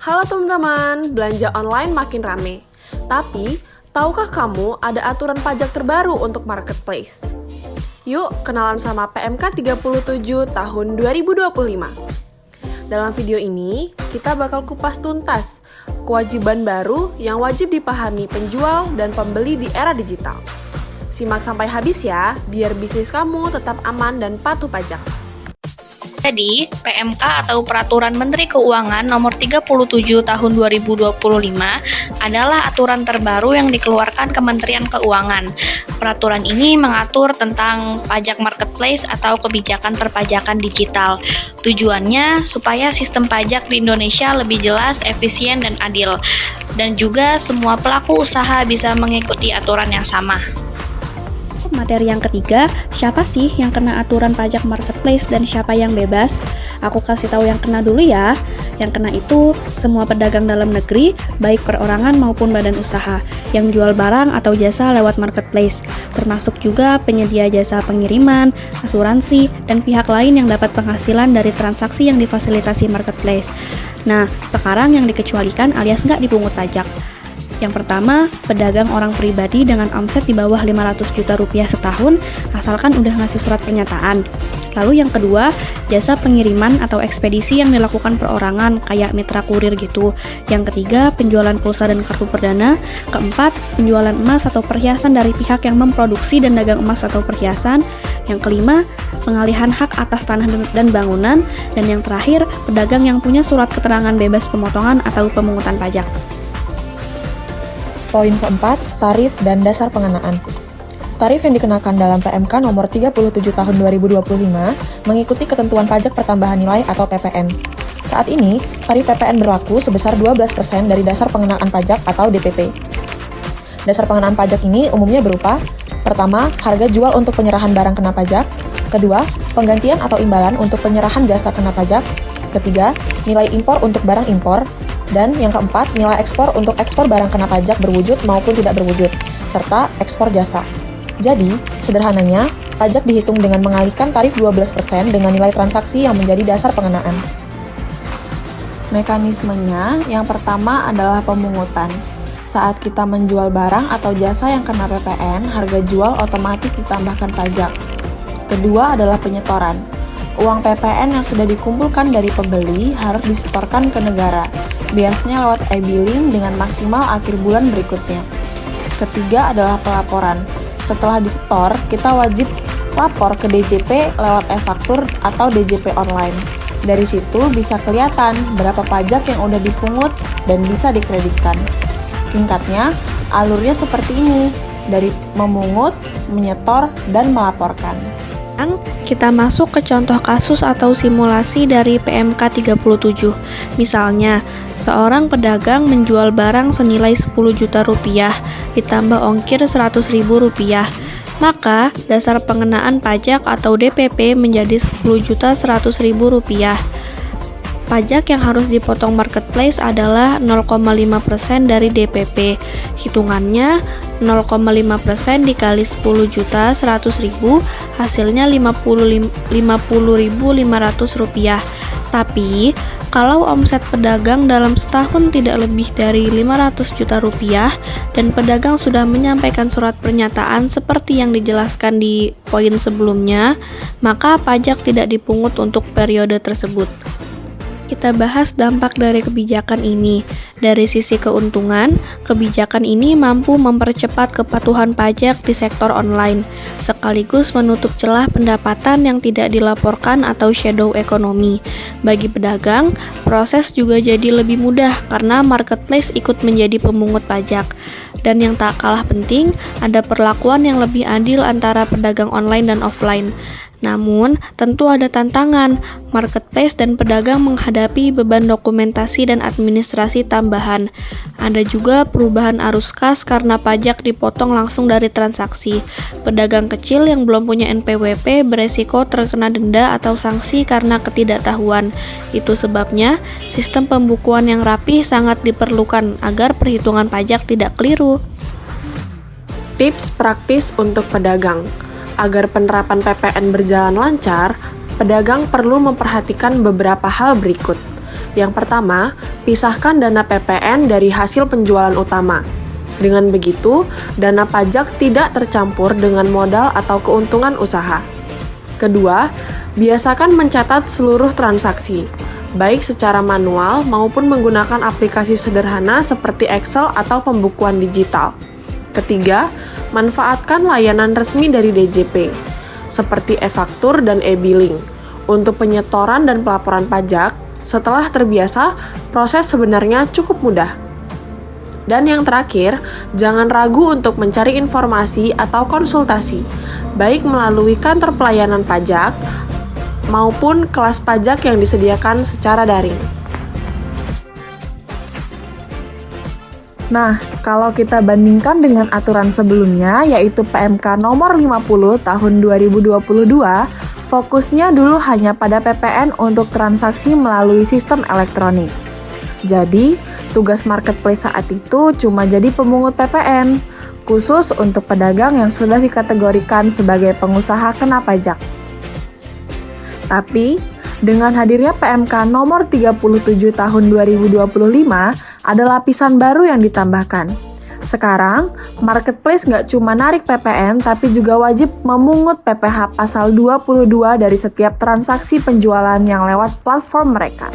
Halo teman-teman, belanja online makin rame. Tapi, tahukah kamu ada aturan pajak terbaru untuk marketplace? Yuk, kenalan sama PMK 37 tahun 2025. Dalam video ini, kita bakal kupas tuntas kewajiban baru yang wajib dipahami penjual dan pembeli di era digital. Simak sampai habis ya, biar bisnis kamu tetap aman dan patuh pajak. Jadi, PMK atau Peraturan Menteri Keuangan Nomor 37 Tahun 2025 adalah aturan terbaru yang dikeluarkan Kementerian Keuangan. Peraturan ini mengatur tentang pajak marketplace atau kebijakan perpajakan digital. Tujuannya supaya sistem pajak di Indonesia lebih jelas, efisien, dan adil. Dan juga semua pelaku usaha bisa mengikuti aturan yang sama. Materi yang ketiga, siapa sih yang kena aturan pajak marketplace dan siapa yang bebas? Aku kasih tahu yang kena dulu ya. Yang kena itu semua pedagang dalam negeri, baik perorangan maupun badan usaha, yang jual barang atau jasa lewat marketplace, termasuk juga penyedia jasa pengiriman, asuransi, dan pihak lain yang dapat penghasilan dari transaksi yang difasilitasi marketplace. Nah, sekarang yang dikecualikan alias nggak dipungut pajak. Yang pertama, pedagang orang pribadi dengan omset di bawah 500 juta rupiah setahun, asalkan udah ngasih surat pernyataan. Lalu yang kedua, jasa pengiriman atau ekspedisi yang dilakukan perorangan, kayak mitra kurir gitu. Yang ketiga, penjualan pulsa dan kartu perdana. Keempat, penjualan emas atau perhiasan dari pihak yang memproduksi dan dagang emas atau perhiasan. Yang kelima, pengalihan hak atas tanah dan bangunan. Dan yang terakhir, pedagang yang punya surat keterangan bebas pemotongan atau pemungutan pajak. Poin keempat, tarif dan dasar pengenaan. Tarif yang dikenakan dalam PMK nomor 37 tahun 2025 mengikuti ketentuan pajak pertambahan nilai atau PPN. Saat ini, tarif PPN berlaku sebesar 12% dari dasar pengenaan pajak atau DPP. Dasar pengenaan pajak ini umumnya berupa: pertama, harga jual untuk penyerahan barang kena pajak; kedua, penggantian atau imbalan untuk penyerahan jasa kena pajak; ketiga, nilai impor untuk barang impor; dan yang keempat, nilai ekspor untuk ekspor barang kena pajak berwujud maupun tidak berwujud, serta ekspor jasa. Jadi, sederhananya, pajak dihitung dengan mengalihkan tarif 12% dengan nilai transaksi yang menjadi dasar pengenaan. Mekanismenya, yang pertama adalah pemungutan. Saat kita menjual barang atau jasa yang kena PPN, harga jual otomatis ditambahkan pajak. Kedua adalah penyetoran. Uang PPN yang sudah dikumpulkan dari pembeli harus disetorkan ke negara, biasanya lewat e-billing dengan maksimal akhir bulan berikutnya. Ketiga adalah pelaporan. Setelah disetor, kita wajib lapor ke DJP lewat e-faktur atau DJP online. Dari situ bisa kelihatan berapa pajak yang udah dipungut dan bisa dikreditkan. Singkatnya, alurnya seperti ini, dari memungut, menyetor, dan melaporkan. Kita masuk ke contoh kasus atau simulasi dari PMK 37. Misalnya, seorang pedagang menjual barang senilai 10 juta rupiah, ditambah ongkir 100 ribu rupiah. Maka, dasar pengenaan pajak atau DPP menjadi 10 juta 100 ribu rupiah. Pajak yang harus dipotong marketplace adalah 0,5% dari DPP. Hitungannya 0,5% dikali 10 juta 100 ribu, hasilnya 50.500 rupiah. Tapi, kalau omset pedagang dalam setahun tidak lebih dari 500 juta rupiah dan pedagang sudah menyampaikan surat pernyataan seperti yang dijelaskan di poin sebelumnya, maka pajak tidak dipungut untuk periode tersebut. Kita bahas dampak dari kebijakan ini. Dari sisi keuntungan, kebijakan ini mampu mempercepat kepatuhan pajak di sektor online, sekaligus menutup celah pendapatan yang tidak dilaporkan atau shadow economy. Bagi pedagang, proses juga jadi lebih mudah karena marketplace ikut menjadi pemungut pajak. Dan yang tak kalah penting, ada perlakuan yang lebih adil antara pedagang online dan offline. Namun, tentu ada tantangan. Marketplace dan pedagang menghadapi beban dokumentasi dan administrasi tambahan. Ada juga perubahan arus kas karena pajak dipotong langsung dari transaksi. Pedagang kecil yang belum punya NPWP beresiko terkena denda atau sanksi karena ketidaktahuan. Itu sebabnya, sistem pembukuan yang rapih sangat diperlukan agar perhitungan pajak tidak keliru. Tips praktis untuk pedagang. Agar penerapan PPN berjalan lancar, pedagang perlu memperhatikan beberapa hal berikut. Yang pertama, pisahkan dana PPN dari hasil penjualan utama. Dengan begitu, dana pajak tidak tercampur dengan modal atau keuntungan usaha. Kedua, biasakan mencatat seluruh transaksi, baik secara manual maupun menggunakan aplikasi sederhana seperti Excel atau pembukuan digital. Ketiga, manfaatkan layanan resmi dari DJP, seperti e-faktur dan e-billing. Untuk penyetoran dan pelaporan pajak, setelah terbiasa, proses sebenarnya cukup mudah. Dan yang terakhir, jangan ragu untuk mencari informasi atau konsultasi, baik melalui kantor pelayanan pajak maupun kelas pajak yang disediakan secara daring. Nah, kalau kita bandingkan dengan aturan sebelumnya, yaitu PMK nomor 50 tahun 2022, fokusnya dulu hanya pada PPN untuk transaksi melalui sistem elektronik. Jadi, tugas marketplace saat itu cuma jadi pemungut PPN, khusus untuk pedagang yang sudah dikategorikan sebagai pengusaha kena pajak. Tapi, dengan hadirnya PMK nomor 37 tahun 2025, ada lapisan baru yang ditambahkan. Sekarang, marketplace nggak cuma narik PPN, tapi juga wajib memungut PPh pasal 22 dari setiap transaksi penjualan yang lewat platform mereka.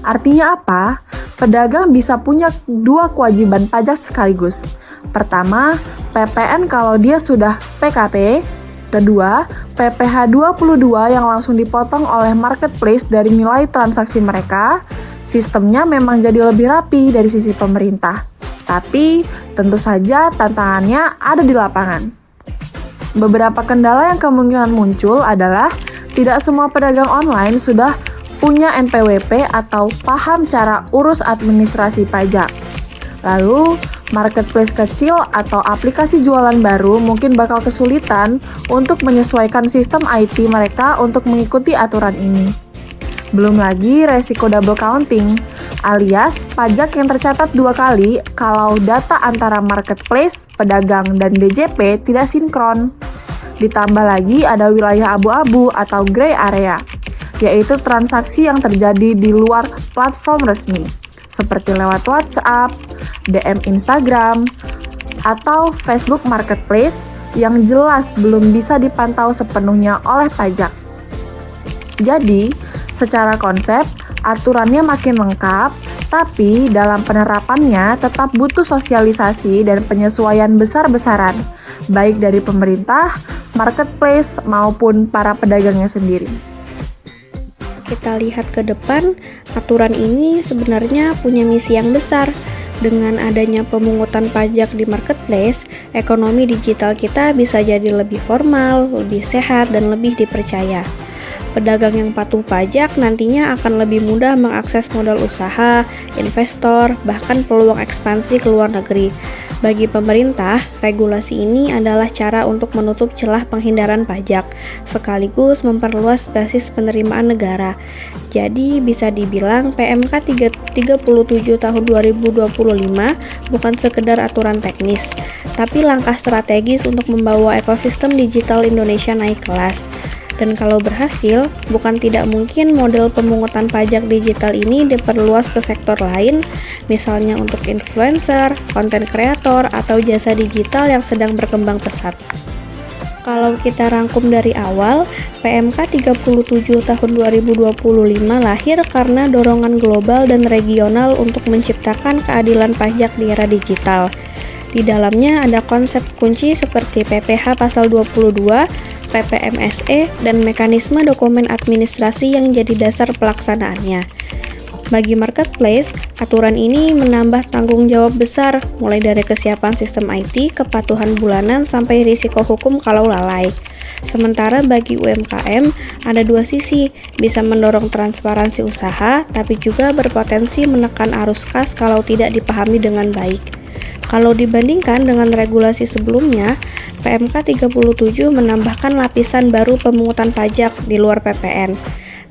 Artinya apa? Pedagang bisa punya dua kewajiban pajak sekaligus. Pertama, PPN kalau dia sudah PKP. Kedua, PPh 22 yang langsung dipotong oleh marketplace dari nilai transaksi mereka. Sistemnya memang jadi lebih rapi dari sisi pemerintah. Tapi, tentu saja tantangannya ada di lapangan. Beberapa kendala yang kemungkinan muncul adalah tidak semua pedagang online sudah punya NPWP atau paham cara urus administrasi pajak. Lalu, marketplace kecil atau aplikasi jualan baru mungkin bakal kesulitan untuk menyesuaikan sistem IT mereka untuk mengikuti aturan ini. Belum lagi resiko double counting, alias pajak yang tercatat dua kali kalau data antara marketplace, pedagang, dan DJP tidak sinkron. Ditambah lagi ada wilayah abu-abu atau gray area, yaitu transaksi yang terjadi di luar platform resmi, seperti lewat WhatsApp, DM Instagram, atau Facebook Marketplace yang jelas belum bisa dipantau sepenuhnya oleh pajak. Jadi, secara konsep, aturannya makin lengkap, tapi dalam penerapannya tetap butuh sosialisasi dan penyesuaian besar-besaran, baik dari pemerintah, marketplace, maupun para pedagangnya sendiri. Kita lihat ke depan, aturan ini sebenarnya punya misi yang besar. Dengan adanya pemungutan pajak di marketplace, ekonomi digital kita bisa jadi lebih formal, lebih sehat, dan lebih dipercaya. Pedagang yang patuh pajak nantinya akan lebih mudah mengakses modal usaha, investor, bahkan peluang ekspansi ke luar negeri. Bagi pemerintah, regulasi ini adalah cara untuk menutup celah penghindaran pajak, sekaligus memperluas basis penerimaan negara. Jadi bisa dibilang PMK 37 tahun 2025 bukan sekedar aturan teknis, tapi langkah strategis untuk membawa ekosistem digital Indonesia naik kelas. Dan kalau berhasil, bukan tidak mungkin model pemungutan pajak digital ini diperluas ke sektor lain, misalnya untuk influencer, konten kreator, atau jasa digital yang sedang berkembang pesat. Kalau kita rangkum dari awal, PMK 37 tahun 2025 lahir karena dorongan global dan regional untuk menciptakan keadilan pajak di era digital. Di dalamnya ada konsep kunci seperti PPh pasal 22, PPMSE, dan mekanisme dokumen administrasi yang jadi dasar pelaksanaannya. Bagi marketplace, aturan ini menambah tanggung jawab besar, mulai dari kesiapan sistem IT, kepatuhan bulanan, sampai risiko hukum kalau lalai. Sementara bagi UMKM, ada dua sisi, bisa mendorong transparansi usaha, tapi juga berpotensi menekan arus kas kalau tidak dipahami dengan baik. Kalau dibandingkan dengan regulasi sebelumnya, PMK 37 menambahkan lapisan baru pemungutan pajak di luar PPN.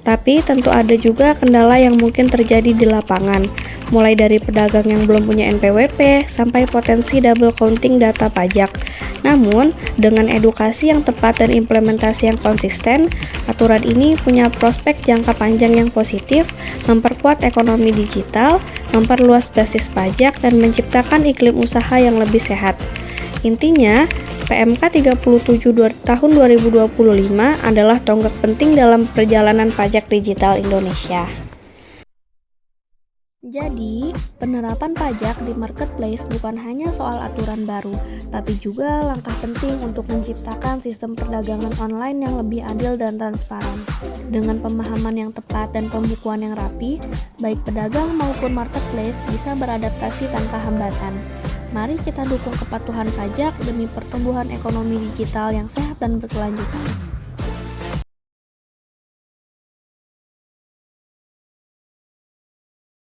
Tapi tentu ada juga kendala yang mungkin terjadi di lapangan. mulai dari pedagang yang belum punya NPWP sampai potensi double counting data pajak. Namun, dengan edukasi yang tepat dan implementasi yang konsisten, aturan ini punya prospek jangka panjang yang positif, memperkuat ekonomi digital, memperluas basis pajak, dan menciptakan iklim usaha yang lebih sehat. Intinya, PMK 37 tahun 2025 adalah tonggak penting dalam perjalanan pajak digital Indonesia. Jadi, penerapan pajak di marketplace bukan hanya soal aturan baru, tapi juga langkah penting untuk menciptakan sistem perdagangan online yang lebih adil dan transparan. Dengan pemahaman yang tepat dan pembukuan yang rapi, baik pedagang maupun marketplace bisa beradaptasi tanpa hambatan. Mari kita dukung kepatuhan pajak demi pertumbuhan ekonomi digital yang sehat dan berkelanjutan.